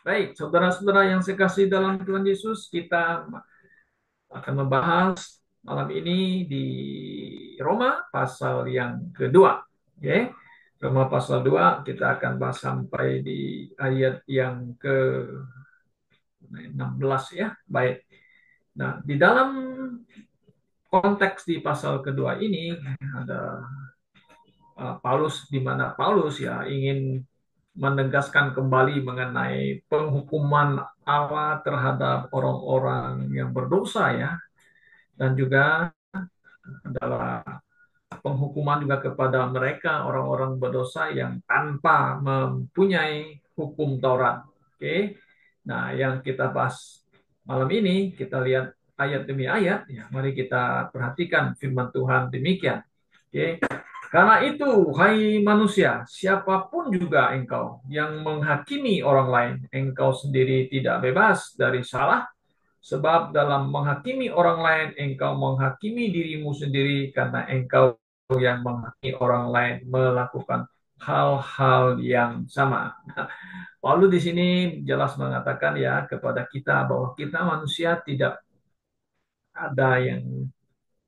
Baik, saudara-saudara yang saya kasih dalam Tuhan Yesus, kita akan membahas malam ini di Roma pasal yang kedua. Oke, Roma pasal 2 kita akan bahas sampai di ayat yang ke-16 ya. Baik. Nah, di dalam konteks di pasal kedua ini ada Paulus, di mana Paulus ya ingin menegaskan kembali mengenai penghukuman Allah terhadap orang-orang yang berdosa ya, dan juga adalah penghukuman juga kepada mereka orang-orang berdosa yang tanpa mempunyai hukum Taurat. Oke. Nah, yang kita bahas malam ini kita lihat ayat demi ayat ya. Mari kita perhatikan firman Tuhan demikian. Oke. Karena itu, hai manusia, siapapun juga engkau yang menghakimi orang lain, engkau sendiri tidak bebas dari salah, sebab dalam menghakimi orang lain, engkau menghakimi dirimu sendiri, karena engkau yang menghakimi orang lain melakukan hal-hal yang sama. Nah, Paulus di sini jelas mengatakan ya kepada kita bahwa kita manusia tidak ada yang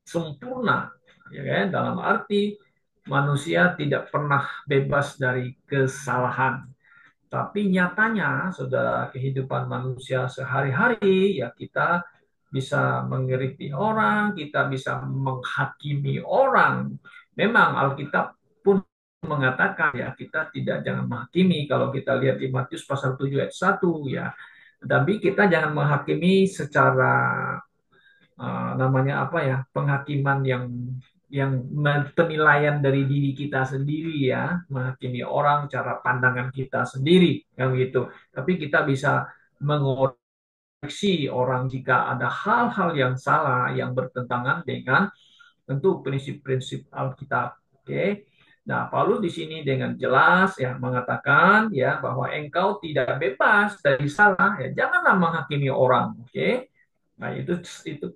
sempurna, ya kan? Dalam arti manusia tidak pernah bebas dari kesalahan. Tapi nyatanya, saudara, kehidupan manusia sehari-hari, ya kita bisa mengkritik orang, kita bisa menghakimi orang. Memang Alkitab pun mengatakan ya kita tidak jangan menghakimi. Kalau kita lihat di Matius pasal 7 ayat 1 ya. Tapi kita jangan menghakimi secara namanya apa ya, penghakiman yang penilaian dari diri kita sendiri ya, menghakimi orang cara pandangan kita sendiri yang gitu. Tapi kita bisa mengoreksi orang jika ada hal-hal yang salah yang bertentangan dengan tentu prinsip-prinsip Alkitab. Oke. Nah, Paulus di sini dengan jelas ya mengatakan ya bahwa engkau tidak bebas dari salah ya, janganlah menghakimi orang. Oke. Nah, itu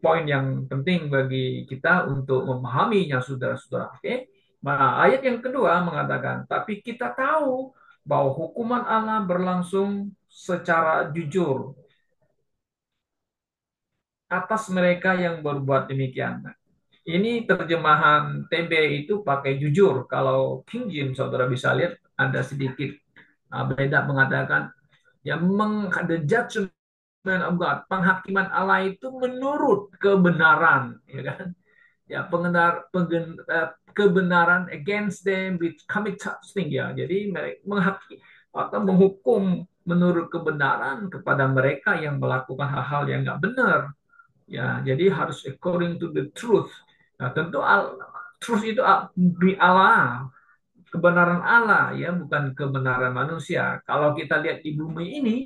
poin yang penting bagi kita untuk memahaminya, saudara-saudara. Oke. Nah, ayat yang kedua mengatakan, tapi kita tahu bahwa hukuman Allah berlangsung secara jujur atas mereka yang berbuat demikian. Nah, ini terjemahan TB itu pakai jujur. Kalau King James, saudara bisa lihat ada sedikit beda mengatakan ya the judgment of God, penghakiman Allah itu menurut kebenaran, ya kan? Ya kebenaran against them with commit thing ya. Jadi mereka atau menghukum menurut kebenaran kepada mereka yang melakukan hal-hal yang nggak benar. Ya, jadi harus according to the truth. Nah, tentu truth itu di Allah, kebenaran Allah ya, bukan kebenaran manusia. Kalau kita lihat di bumi ini,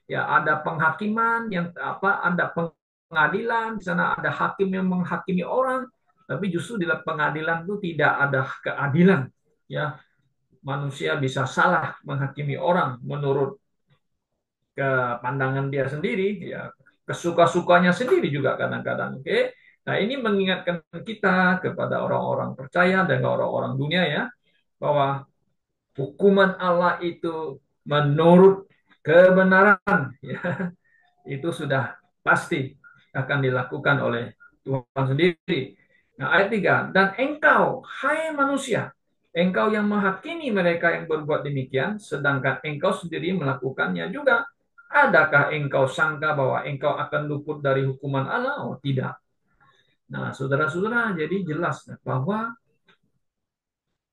ya ada penghakiman yang apa, ada pengadilan, di sana ada hakim yang menghakimi orang, tapi justru di dalam pengadilan itu tidak ada keadilan. Ya, manusia bisa salah menghakimi orang menurut ke pandangan dia sendiri, ya kesuka-sukanya sendiri juga kadang-kadang. Oke, nah ini mengingatkan kita kepada orang-orang percaya dan orang-orang dunia ya bahwa hukuman Allah itu menurut kebenaran, ya itu sudah pasti akan dilakukan oleh Tuhan sendiri. Nah, ayat 3, dan engkau, hai manusia, engkau yang menghakimi mereka yang berbuat demikian, sedangkan engkau sendiri melakukannya juga. Adakah engkau sangka bahwa engkau akan luput dari hukuman Allah? Oh, tidak. Nah, saudara-saudara, jadi jelas bahwa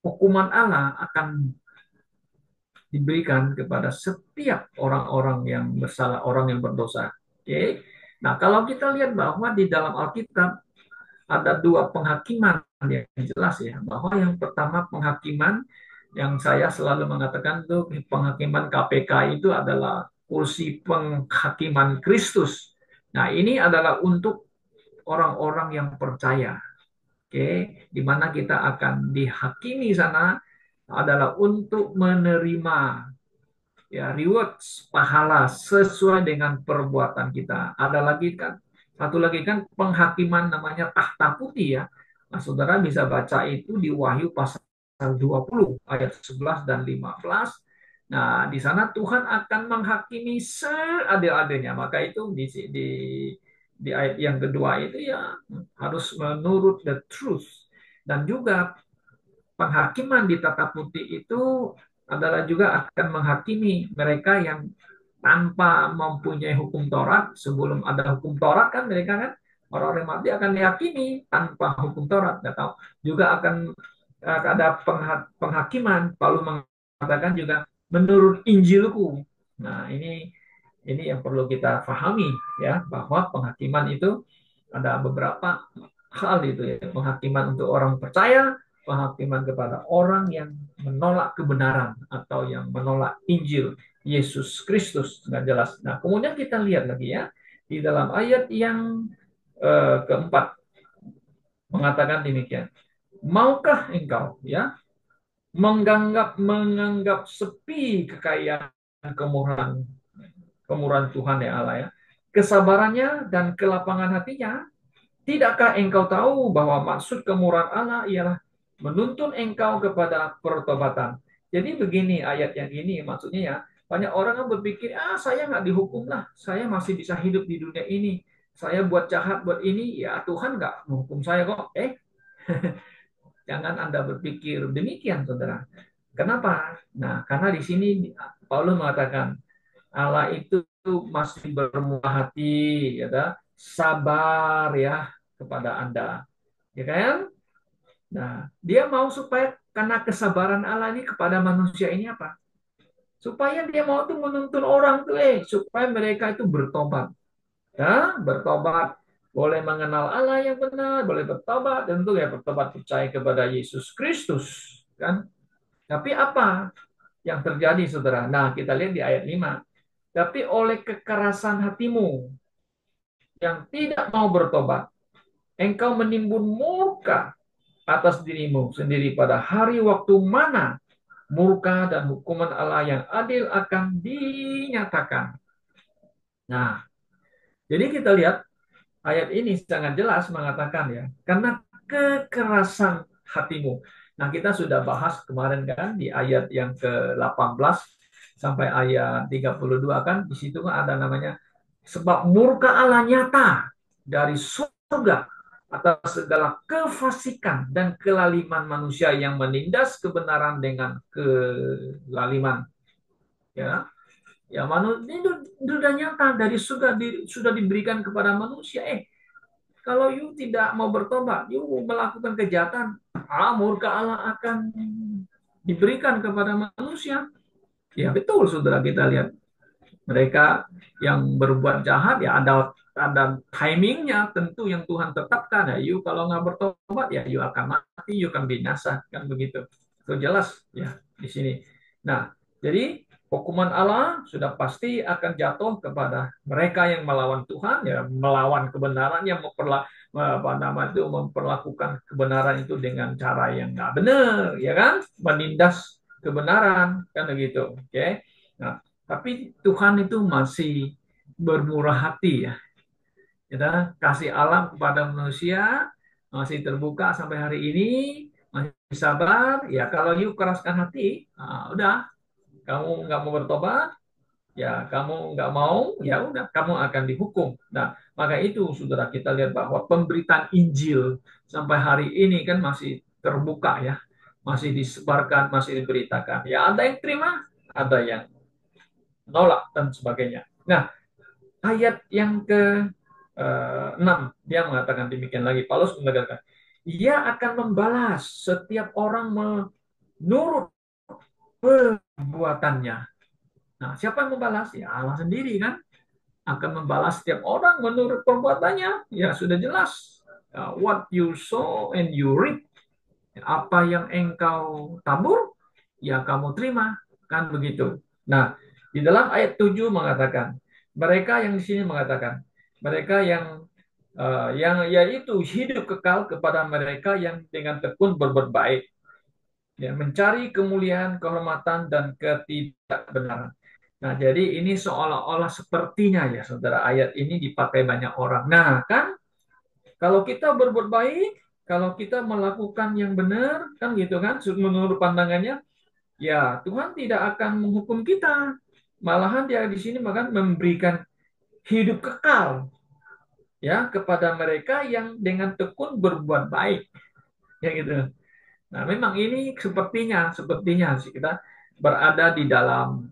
hukuman Allah akan diberikan kepada setiap orang-orang yang bersalah, orang yang berdosa. Oke. Nah, kalau kita lihat bahwa di dalam Alkitab ada dua penghakiman yang jelas ya, bahwa yang pertama penghakiman yang saya selalu mengatakan itu penghakiman KPK itu adalah kursi penghakiman Kristus. Nah, ini adalah untuk orang-orang yang percaya. Oke, di mana kita akan dihakimi sana adalah untuk menerima ya rewards pahala sesuai dengan perbuatan kita. Ada lagi kan satu lagi kan penghakiman namanya tahta putih ya. Nah, saudara bisa baca itu di Wahyu pasal 20 ayat 11 dan 15. Nah, di sana Tuhan akan menghakimi seadil-adilnya. Maka itu di ayat yang kedua itu ya harus menurut the truth. Dan juga penghakiman di tata putih itu adalah juga akan menghakimi mereka yang tanpa mempunyai hukum Taurat. Sebelum ada hukum Taurat kan mereka kan orang-orang mati akan dihakimi tanpa hukum Taurat. Atau juga akan ada penghakiman. Paulus mengatakan juga menurut Injilku. Nah, ini yang perlu kita pahami ya, bahwa penghakiman itu ada beberapa hal itu ya. Penghakiman untuk orang percaya, penghakiman kepada orang yang menolak kebenaran atau yang menolak Injil Yesus Kristus, nggak jelas. Nah, kemudian kita lihat lagi ya di dalam ayat yang keempat mengatakan demikian. Maukah engkau ya menganggap sepi kekayaan kemurahan kemurahan Tuhan ya Allah ya, kesabarannya dan kelapangan hatinya? Tidakkah engkau tahu bahwa maksud kemurahan Allah ialah menuntun engkau kepada pertobatan? Jadi begini ayat yang ini maksudnya ya, banyak orang yang berpikir, saya nggak dihukum lah, saya masih bisa hidup di dunia ini. Saya buat jahat buat ini, ya Tuhan nggak menghukum saya kok. Jangan Anda berpikir demikian, saudara. Kenapa? Nah, karena di sini Paulus mengatakan Allah itu masih bermurah hati, ya, sabar ya kepada Anda, ya kan? Nah, dia mau supaya karena kesabaran Allah ini kepada manusia ini apa? Supaya dia mau tuh menuntun orang tuh, supaya mereka itu bertobat, ya, bertobat, boleh mengenal Allah yang benar, boleh bertobat, tentu ya bertobat percaya kepada Yesus Kristus, kan? Tapi apa yang terjadi, saudara? Nah, kita lihat di ayat 5. Tapi oleh kekerasan hatimu yang tidak mau bertobat, engkau menimbun murka atas dirimu sendiri pada hari waktu mana murka dan hukuman Allah yang adil akan dinyatakan. Nah, jadi kita lihat ayat ini sangat jelas mengatakan ya, karena kekerasan hatimu. Nah, kita sudah bahas kemarin kan di ayat yang ke-18 sampai ayat 32 kan, di situ kan ada namanya sebab murka Allah nyata dari surga atas segala kefasikan dan kelaliman manusia yang menindas kebenaran dengan kelaliman. Ya, ya manusia itu sudah nyata dari surga sudah diberikan kepada manusia. Kalau you tidak mau bertobat, you melakukan kejahatan, murka Allah akan diberikan kepada manusia. Ya betul, saudara, kita lihat mereka yang berbuat jahat ya ada timingnya tentu yang Tuhan tetapkan ya. You kalau nggak bertobat ya you akan mati, you akan binasa, kan begitu. Itu jelas ya di sini. Nah, jadi hukuman Allah sudah pasti akan jatuh kepada mereka yang melawan Tuhan ya, melawan kebenaran, yang memperlakukan kebenaran itu dengan cara yang nggak benar, ya kan? Menindas kebenaran, kan begitu. Oke. Nah, tapi Tuhan itu masih bermurah hati ya. Kita kasih alam kepada manusia masih terbuka sampai hari ini, masih sabar. Ya kalau you keraskan hati, udah kamu nggak mau bertobat, ya kamu nggak mau, ya udah kamu akan dihukum. Nah, maka itu saudara kita lihat bahwa pemberitaan Injil sampai hari ini kan masih terbuka ya, masih disebarkan, masih diberitakan. Ya ada yang terima, ada yang nolak dan sebagainya. Nah, ayat yang ke 6 dia mengatakan demikian lagi. Paulus mengatakan, ia akan membalas setiap orang menurut perbuatannya. Nah, siapa yang membalas? Ya Allah sendiri kan akan membalas setiap orang menurut perbuatannya. Ya sudah jelas. What you sow and you reap. Apa yang engkau tabur, ya kamu terima. Kan begitu. Nah, di dalam ayat 7 mengatakan, mereka yang di sini mengatakan, mereka yang yaitu hidup kekal kepada mereka yang dengan tekun berbuat baik, ya, mencari kemuliaan, kehormatan, dan ketidakbenaran. Nah, jadi ini seolah-olah sepertinya ya, saudara, ayat ini dipakai banyak orang. Nah, kan, kalau kita berbuat baik, kalau kita melakukan yang benar, kan gitu kan, menurut pandangannya, ya Tuhan tidak akan menghukum kita. Malahan dia di sini bahkan memberikan hidup kekal ya kepada mereka yang dengan tekun berbuat baik, ya gitu. Nah, memang ini sepertinya sih kita berada di dalam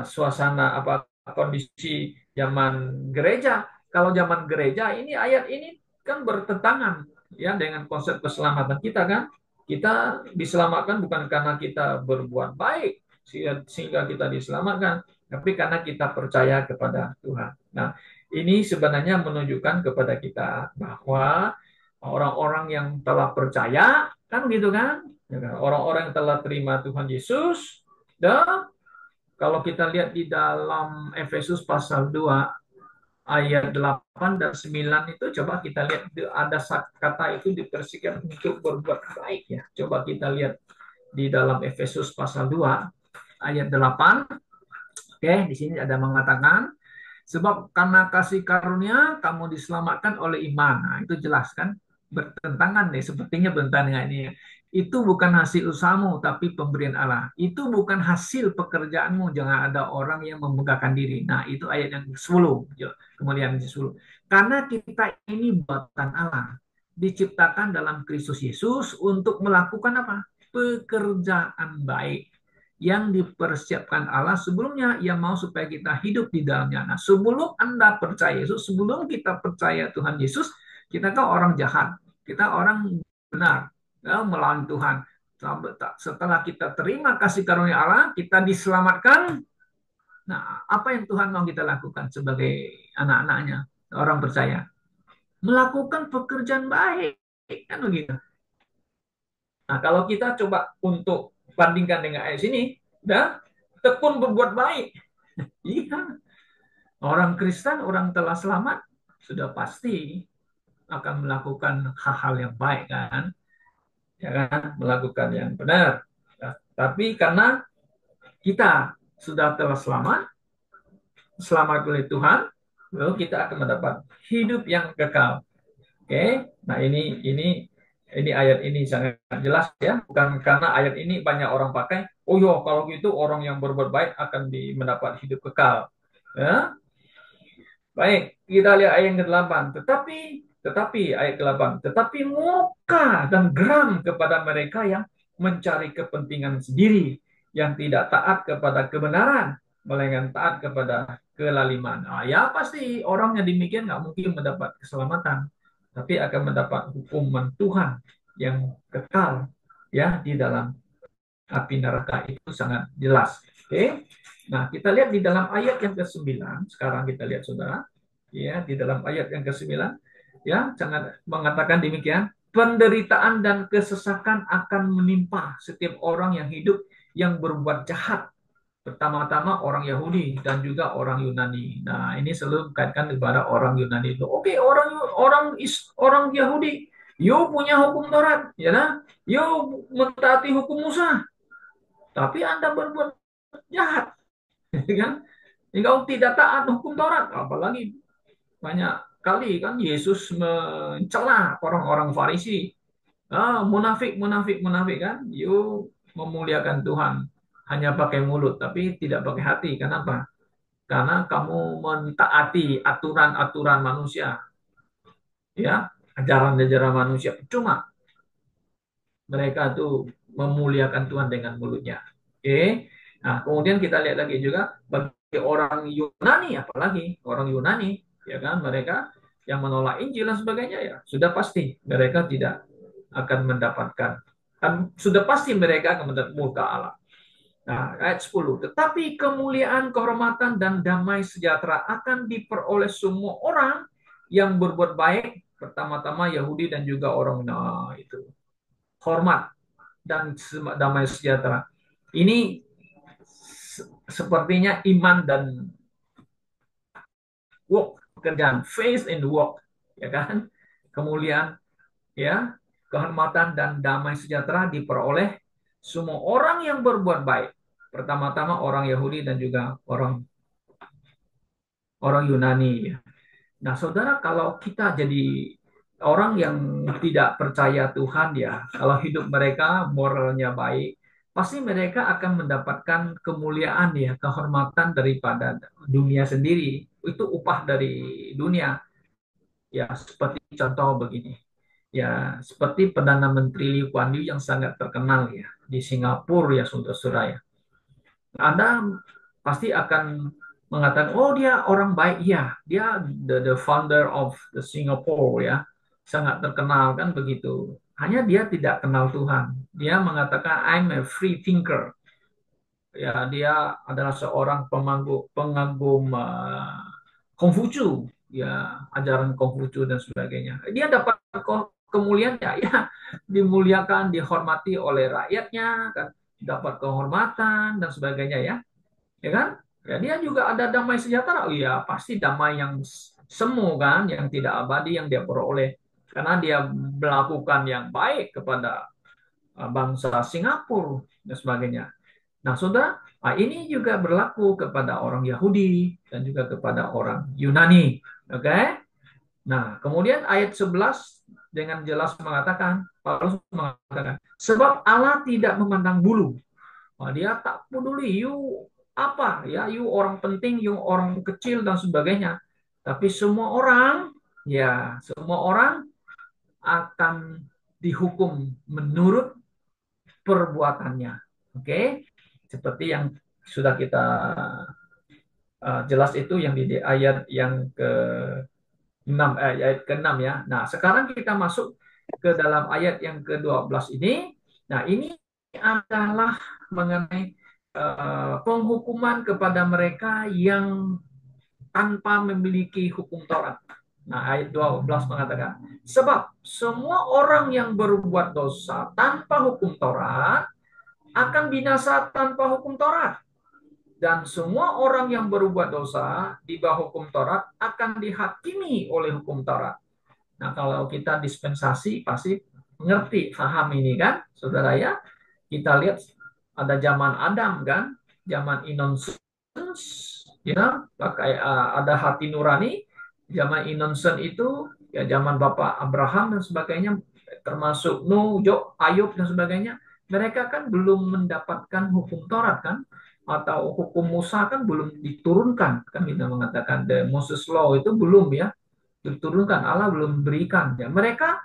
suasana apa kondisi zaman gereja. Kalau zaman gereja ini ayat ini kan bertentangan ya dengan konsep keselamatan kita kan. Kita diselamatkan bukan karena kita berbuat baik sehingga kita diselamatkan, tapi karena kita percaya kepada Tuhan. Nah, ini sebenarnya menunjukkan kepada kita bahwa orang-orang yang telah percaya kan gitu kan, ya kan? Orang-orang yang telah terima Tuhan Yesus. Dan kalau kita lihat di dalam Efesus pasal 2 ayat 8 dan 9 itu, coba kita lihat ada kata itu dipersiapkan untuk berbuat baik ya. Coba kita lihat di dalam Efesus pasal 2 ayat 8. Oke, di sini ada mengatakan sebab karena kasih karunia kamu diselamatkan oleh iman. Nah, itu jelas kan? Bertentangan nih, sepertinya bertentangan ini. Itu bukan hasil usahamu, tapi pemberian Allah. Itu bukan hasil pekerjaanmu. Jangan ada orang yang membanggakan diri. Nah, itu ayat yang ke-10. Kemudian ke-10. Karena kita ini buatan Allah. Diciptakan dalam Kristus Yesus untuk melakukan apa? Pekerjaan baik yang dipersiapkan Allah sebelumnya. Ia mau supaya kita hidup di dalamnya. Nah, sebelum Anda percaya Yesus, sebelum kita percaya Tuhan Yesus, kita kan orang jahat, kita orang benar, ya, melawan Tuhan. Setelah kita terima kasih karunia Allah, kita diselamatkan. Nah, apa yang Tuhan mau kita lakukan sebagai anak-anaknya, orang percaya? Melakukan pekerjaan baik, kan begitu. Nah, kalau kita coba untuk bandingkan dengan ayat sini, dan tekun berbuat baik. Iya, orang Kristen, orang telah selamat, sudah pasti akan melakukan hal-hal yang baik kan, ya kan, melakukan yang benar. Ya, tapi karena kita sudah telah selamat oleh Tuhan, lalu kita akan mendapat hidup yang kekal. Oke, nah ini ayat ini sangat jelas ya, bukan karena ayat ini banyak orang pakai. Oh yo, kalau gitu orang yang berbuat baik akan mendapat hidup kekal. Ya, baik, kita lihat ayat yang ke-8. Tetapi ayat ke-8, tetapi murka dan geram kepada mereka yang mencari kepentingan sendiri, yang tidak taat kepada kebenaran, melainkan taat kepada kelaliman. Nah, ya pasti orang yang demikian nggak mungkin mendapat keselamatan, tapi akan mendapat hukuman Tuhan yang kekal ya di dalam api neraka. Itu sangat jelas. Oke. Nah, kita lihat di dalam ayat yang ke-9. Sekarang kita lihat Saudara. Ya, di dalam ayat yang ke-9 ya, sangat mengatakan demikian, penderitaan dan kesesakan akan menimpa setiap orang yang hidup yang berbuat jahat. Pertama-tama orang Yahudi dan juga orang Yunani. Nah, ini selalu dikaitkan kepada orang Yunani itu. Oke, orang Yahudi, yo punya hukum Taurat, ya nah? Yo mentaati hukum Musa, tapi Anda berbuat jahat, kan? Engkau tidak taat hukum Taurat, apalagi banyak kali kan Yesus mencela orang-orang Farisi. Munafik, munafik, munafik kan? You memuliakan Tuhan hanya pakai mulut, tapi tidak pakai hati. Kenapa? Karena kamu mentaati aturan-aturan manusia, ya, ajaran-ajaran manusia. Cuma mereka tuh memuliakan Tuhan dengan mulutnya. Oke. Nah, kemudian kita lihat lagi juga bagi orang Yunani, apalagi orang Yunani, ya kan, mereka yang menolak Injil dan sebagainya, ya sudah pasti mereka tidak akan mendapatkan, sudah pasti mereka akan mendapat murka Allah. Nah, ayat 10. Tetapi kemuliaan, kehormatan, dan damai sejahtera akan diperoleh semua orang yang berbuat baik, pertama-tama Yahudi dan juga orang, nah itu hormat dan damai sejahtera. Ini sepertinya iman dan work, pekerjaan, faith and work, ya kan? Kemuliaan, ya, kehormatan dan damai sejahtera diperoleh semua orang yang berbuat baik. Pertama-tama orang Yahudi dan juga orang orang Yunani. Ya. Nah, saudara, kalau kita jadi orang yang tidak percaya Tuhan, ya, kalau hidup mereka moralnya baik, pasti mereka akan mendapatkan kemuliaan ya, kehormatan daripada dunia sendiri. Itu upah dari dunia. Ya, seperti contoh begini. Ya, seperti Perdana Menteri Lee Kuan Yew yang sangat terkenal ya di Singapura ya, saudara-saudara ya. Anda pasti akan mengatakan, oh dia orang baik ya, dia the founder of the Singapore ya, sangat terkenal kan begitu. Hanya dia tidak kenal Tuhan. Dia mengatakan I'm a free thinker. Ya, dia adalah seorang pengagum Konghucu, ya ajaran Konghucu dan sebagainya. Dia dapat kemuliaan ya, ya dimuliakan, dihormati oleh rakyatnya, kan, dapat kehormatan dan sebagainya ya, ya kan? Ya, dia juga ada damai sejahtera. Oh iya, pasti damai yang semu kan, yang tidak abadi yang dia peroleh karena dia melakukan yang baik kepada bangsa Singapura dan sebagainya. Nah, saudara, ini juga berlaku kepada orang Yahudi dan juga kepada orang Yunani. Oke? Okay? Nah, kemudian ayat 11 dengan jelas mengatakan, Paulus mengatakan, sebab Allah tidak memandang bulu. Nah, dia tak peduli, you apa, ya, you orang penting, you orang kecil, dan sebagainya. Tapi semua orang, ya, semua orang akan dihukum menurut perbuatannya. Oke? Okay? Seperti yang sudah kita jelas itu yang di ayat yang ke-6 ayat ke-6 ya. Nah, sekarang kita masuk ke dalam ayat yang ke-12 ini. Nah, ini adalah mengenai penghukuman kepada mereka yang tanpa memiliki hukum Taurat. Nah, ayat 12 mengatakan, sebab semua orang yang berbuat dosa tanpa hukum Taurat akan binasa tanpa hukum Taurat. Dan semua orang yang berbuat dosa di bawah hukum Taurat akan dihakimi oleh hukum Taurat. Nah, kalau kita dispensasi pasti ngerti, paham ini kan, saudara ya. Kita lihat ada zaman Adam kan, zaman innocence, ya, pakai ada hati nurani. Zaman innocent itu ya zaman Bapak Abraham dan sebagainya, termasuk Nuh, Ayub dan sebagainya. Mereka kan belum mendapatkan hukum Taurat kan, atau hukum Musa kan belum diturunkan kan, kita mengatakan the Moses Law itu belum ya diturunkan, Allah belum berikan ya. Mereka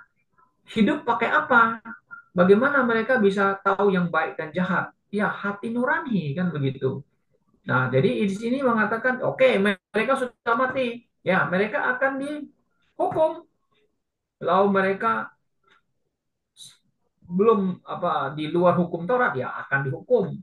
hidup pakai apa? Bagaimana mereka bisa tahu yang baik dan jahat? Ya hati nurani kan begitu. Nah, jadi di sini mengatakan oke, okay, mereka sudah mati, ya mereka akan dihukum. Lalu mereka belum apa di luar hukum Taurat ya akan dihukum,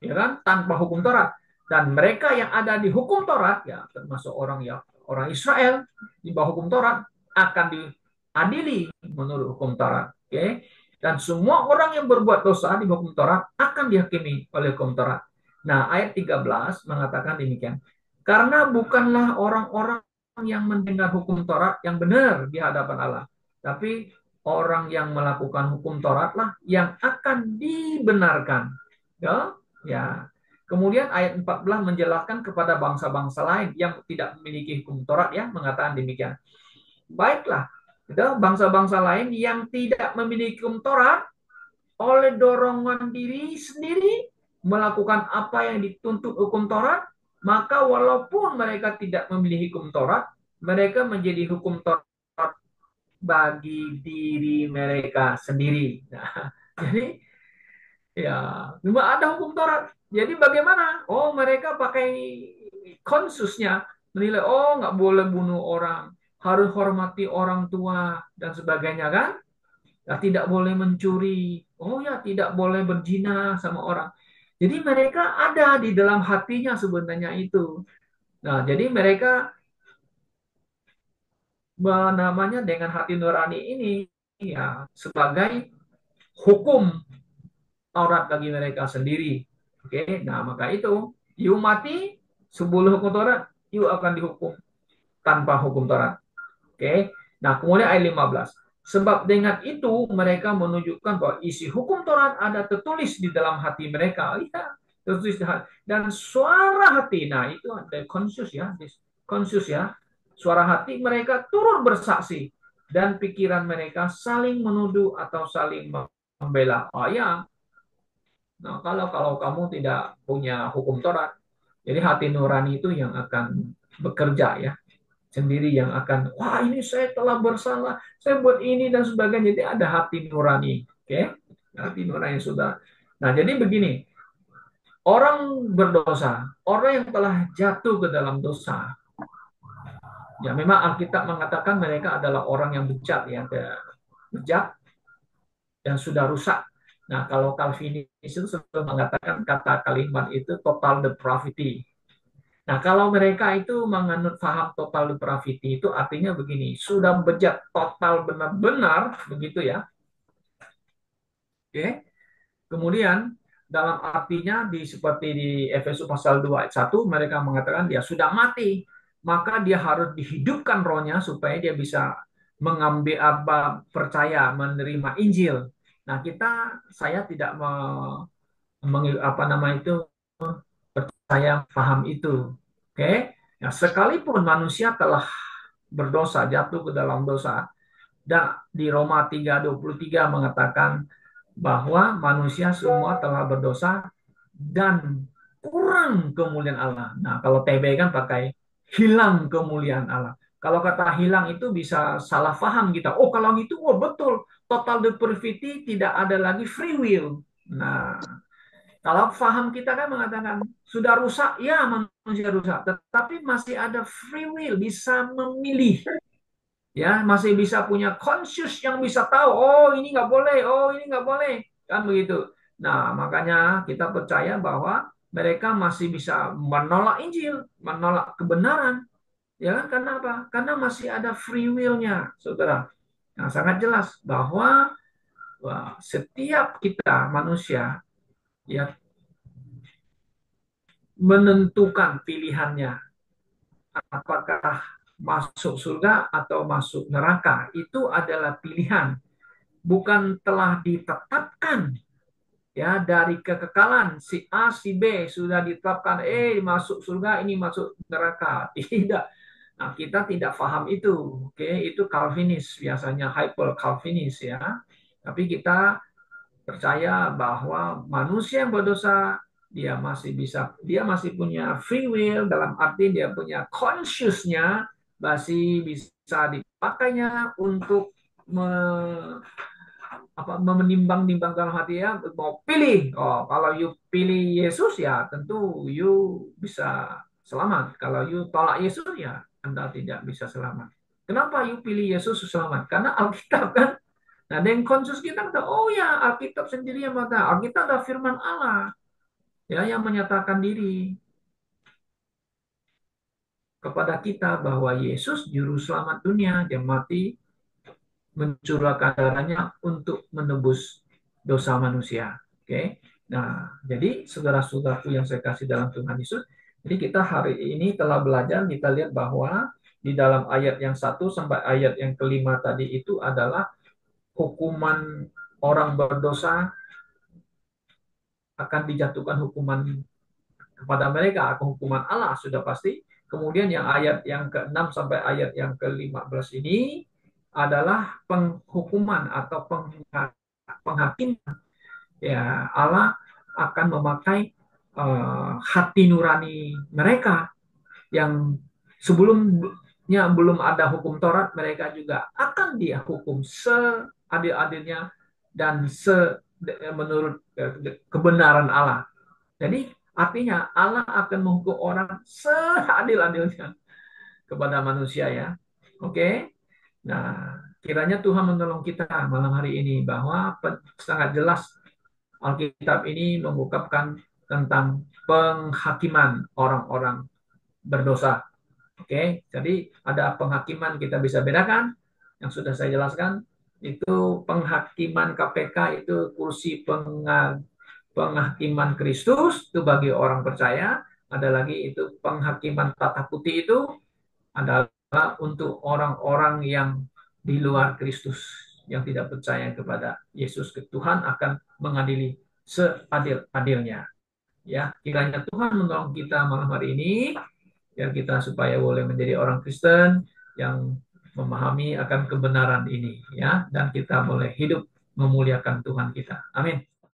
ya kan, tanpa hukum Taurat. Dan mereka yang ada di hukum Taurat ya termasuk orang ya orang Israel di bawah hukum Taurat akan diadili menurut hukum Taurat. Oke? Okay? Dan semua orang yang berbuat dosa di hukum Taurat akan dihakimi oleh hukum Taurat. Nah, ayat 13 mengatakan demikian. Karena bukanlah orang-orang yang mendengar hukum Taurat yang benar di hadapan Allah, tapi orang yang melakukan hukum Taurat lah yang akan dibenarkan. Ya, ya. Kemudian ayat 14 menjelaskan kepada bangsa-bangsa lain yang tidak memiliki hukum Taurat ya, mengatakan demikian. Baiklah, bangsa-bangsa lain yang tidak memiliki hukum Taurat oleh dorongan diri sendiri melakukan apa yang dituntut hukum Taurat, maka walaupun mereka tidak memiliki hukum Taurat, mereka menjadi hukum Taurat bagi diri mereka sendiri. Nah, jadi ya, cuma ada hukum Taurat. Jadi bagaimana? Oh, mereka pakai konsusnya menilai, oh nggak boleh bunuh orang, harus hormati orang tua dan sebagainya kan? Ya, tidak boleh mencuri. Oh ya, tidak boleh berzina sama orang. Jadi mereka ada di dalam hatinya sebenarnya itu. Nah, jadi mereka namanya dengan hati nurani ini ya sebagai hukum Taurat bagi mereka sendiri. Oke, nah maka itu, you mati sebelum hukum Taurat, you akan dihukum tanpa hukum Taurat. Oke, nah kemudian ayat 15. Sebab dengan itu mereka menunjukkan bahwa isi hukum Taurat ada tertulis di dalam hati mereka. Ya, tertulis di hati. Dan suara hati, nah itu ada konsus ya. Suara hati mereka turut bersaksi dan pikiran mereka saling menuduh atau saling membela. Oh ya, Nah, kalau kamu tidak punya hukum Taurat, jadi hati nurani itu yang akan bekerja ya, sendiri yang akan, wah ini saya telah bersalah, saya buat ini dan sebagainya. Jadi ada hati nurani, oke? Hati nurani sudah. Nah, jadi begini, orang berdosa, orang yang telah jatuh ke dalam dosa, ya memang Alkitab mengatakan mereka adalah orang yang bejat, ya, bejat dan sudah rusak. Nah, kalau Calvinis itu sudah mengatakan kata kalimat itu total depravity. Nah, kalau mereka itu menganut paham total depravity itu artinya begini, sudah bejat total benar-benar begitu ya. Oke. Kemudian dalam artinya seperti di Efesus pasal 2 ayat 1 mereka mengatakan dia sudah mati, maka dia harus dihidupkan rohnya supaya dia bisa mengambil apa percaya menerima Injil. Nah, saya tidak apa nama itu saya paham itu. Oke. Nah, sekalipun manusia telah berdosa, jatuh ke dalam dosa, dan di Roma 3:23 mengatakan bahwa manusia semua telah berdosa dan kurang kemuliaan Allah. Nah, kalau TB kan pakai hilang kemuliaan Allah. Kalau kata hilang itu bisa salah paham kita. Oh, kalau gitu, oh betul. Total depravity tidak ada lagi free will. Nah, kalau paham kita kan mengatakan sudah rusak, ya manusia rusak, tetapi masih ada free will, bisa memilih, ya masih bisa punya conscious yang bisa tahu, oh ini nggak boleh, oh ini nggak boleh, kan begitu. Nah, makanya kita percaya bahwa mereka masih bisa menolak Injil, menolak kebenaran, ya kan? Karena apa? Karena masih ada free will-nya, saudara. Nah, sangat jelas bahwa setiap kita manusia ya menentukan pilihannya apakah masuk surga atau masuk neraka itu adalah pilihan, bukan telah ditetapkan ya dari kekekalan si A si B sudah ditetapkan masuk surga ini masuk neraka. Tidak. Nah, kita tidak paham itu. Oke, itu Calvinis biasanya, hyper Calvinis ya. Tapi kita percaya bahwa manusia yang berdosa dia masih punya free will, dalam arti dia punya consciousnya, masih bisa dipakainya untuk me, menimbang-nimbang dalam hati ya, mau pilih. Oh, kalau you pilih Yesus ya tentu you bisa selamat. Kalau you tolak Yesus ya Anda tidak bisa selamat. Kenapa you pilih Yesus selamat? Karena Alkitab kan. Nah, dengan konsus kita kata, oh ya, Alkitab sendiri yang mengatakan, Alkitab adalah firman Allah, ya, yang menyatakan diri kepada kita bahwa Yesus juru selamat dunia, dia mati mencurahkan darahnya untuk menebus dosa manusia. Oke. Nah, jadi saudara-saudaraku yang saya kasih dalam Tuhan Yesus, jadi kita hari ini telah belajar, kita lihat bahwa di dalam ayat yang 1 sampai ayat yang kelima tadi itu adalah hukuman orang berdosa akan dijatuhkan hukuman kepada mereka, akan hukuman Allah sudah pasti. Kemudian yang ayat yang ke-6 sampai ayat yang ke-15 ini adalah penghukuman atau penghakiman. Ya, Allah akan memakai hati nurani mereka yang sebelumnya belum ada hukum Taurat, mereka juga akan dia hukum seadil-adilnya dan menurut kebenaran Allah. Jadi artinya Allah akan menghukum orang seadil-adilnya kepada manusia ya. Oke. Nah, kiranya Tuhan menolong kita malam hari ini bahwa sangat jelas Alkitab ini mengungkapkan tentang penghakiman orang-orang berdosa. Oke, jadi ada penghakiman kita bisa bedakan yang sudah saya jelaskan, itu penghakiman KPK itu kursi penghakiman Kristus itu bagi orang percaya, ada lagi itu penghakiman tatah putih itu adalah untuk orang-orang yang di luar Kristus yang tidak percaya kepada Yesus. Tuhan akan mengadili seadil-adilnya. Ya, kiranya Tuhan menolong kita malam hari ini ya kita supaya boleh menjadi orang Kristen yang memahami akan kebenaran ini ya, dan kita boleh hidup memuliakan Tuhan kita. Amin.